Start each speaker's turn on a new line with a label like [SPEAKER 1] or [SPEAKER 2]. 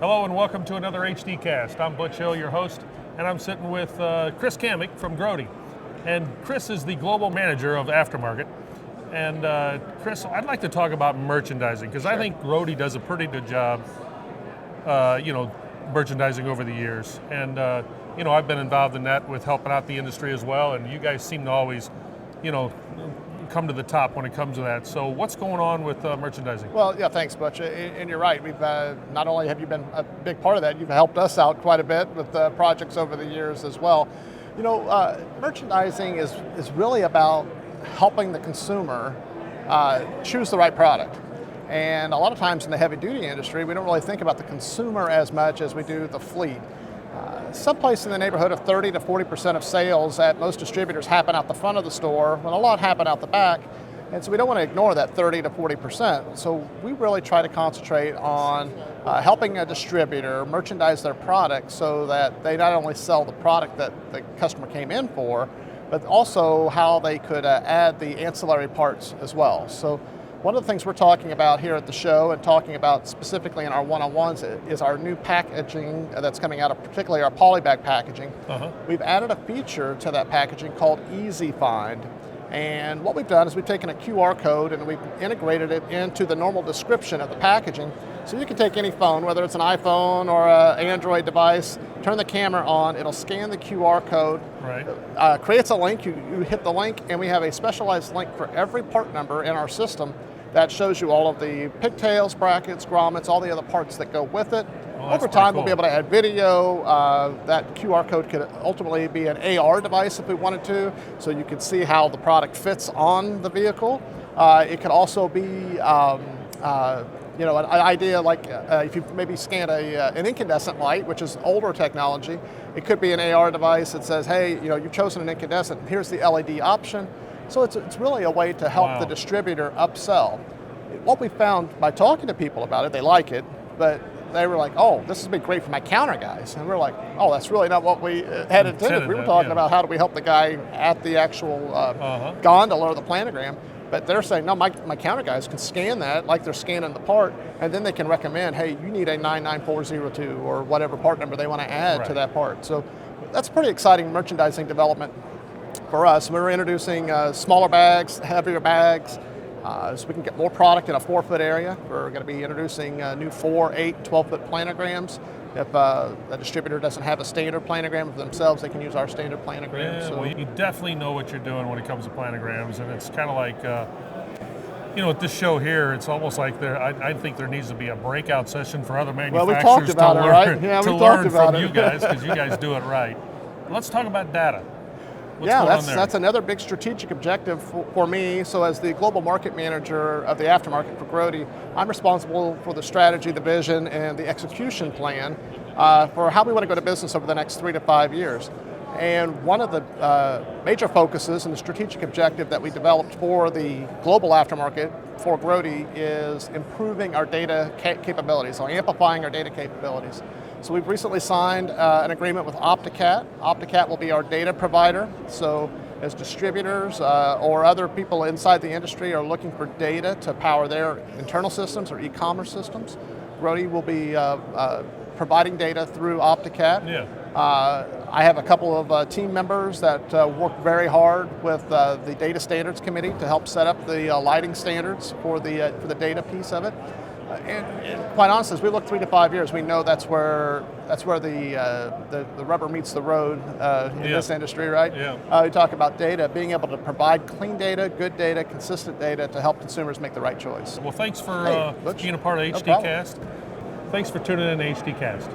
[SPEAKER 1] Hello and welcome to another HD Cast. I'm Butch Hill, your host, and I'm sitting with Chris Cammack from Grote. And Chris is the global manager of aftermarket. And Chris, I'd like to talk about merchandising because I think Grote does a pretty good job, merchandising over the years. And I've been involved in that with helping out the industry as well. And you guys seem to always, come to the top when it comes to that. So what's going on with merchandising?
[SPEAKER 2] Well, yeah, thanks, Butch. And you're right. We've not only have you been a big part of that, you've helped us out quite a bit with projects over the years as well. Merchandising is really about helping the consumer choose the right product. And a lot of times in the heavy duty industry, we don't really think about the consumer as much as we do the fleet. Someplace in the neighborhood of 30 to 40% of sales at most distributors happen out the front of the store, when a lot happen out the back. And so we don't want to ignore that 30 to 40%. So we really try to concentrate on helping a distributor merchandise their product so that they not only sell the product that the customer came in for, but also how they could add the ancillary parts as well. So one of the things we're talking about here at the show and talking about specifically in our one-on-ones is our new packaging that's coming out of particularly our polybag packaging. We've added a feature to that packaging called Easy Find. And what we've done is we've taken a QR code and we've integrated it into the normal description of the packaging. So you can take any phone, whether it's an iPhone or an Android device, turn the camera on, it'll scan the QR code, creates a link, you hit the link, and we have a specialized link for every part number in our system that shows you all of the pigtails, brackets, grommets, all the other parts that go with it. Over time, we'll be able to add video. That QR code could ultimately be an AR device if we wanted to, so you can see how the product fits on the vehicle. It could also be an idea like if you maybe scan an incandescent light, which is older technology, it could be an AR device that says, hey, you've chosen an incandescent, here's the LED option. So it's really a way to help the distributor upsell. What we found by talking to people about it, they like it, but they were like, oh, this has been great for my counter guys. And we're like, oh, that's really not what we had intended. We were talking about how do we help the guy at the actual gondola or the planogram. But they're saying, no, my counter guys can scan that like they're scanning the part, and then they can recommend, hey, you need a 99402 or whatever part number they want to add to that part. So that's pretty exciting merchandising development for us. We're introducing smaller bags, heavier bags, so we can get more product in a 4-foot area. We're going to be introducing new 4, 8, 12-foot planograms. If a distributor doesn't have a standard planogram for themselves, they can use our standard planogram.
[SPEAKER 1] Yeah, well, you definitely know what you're doing when it comes to planograms, and it's kind of like, at this show here, it's almost like I think there needs to be a breakout session for other manufacturers to learn from you guys, because you guys do it right. Let's talk about data.
[SPEAKER 2] That's another big strategic objective for me. So as the global market manager of the aftermarket for Grote, I'm responsible for the strategy, the vision, and the execution plan for how we want to go to business over the next 3 to 5 years. And one of the major focuses and the strategic objective that we developed for the global aftermarket for Grote is improving our data capabilities, so amplifying our data capabilities. So we've recently signed an agreement with Opticat. Opticat will be our data provider. So as distributors or other people inside the industry are looking for data to power their internal systems or e-commerce systems, Grote will be providing data through Opticat. I have a couple of team members that work very hard with the Data Standards Committee to help set up the lighting standards for the data piece of it. And quite honestly, as we look 3 to 5 years, we know that's where the rubber meets the road in this industry, right? We talk about data, being able to provide clean data, good data, consistent data to help consumers make the right choice.
[SPEAKER 1] Well, thanks for being a part of HD Cast. Thanks for tuning in to HD Cast.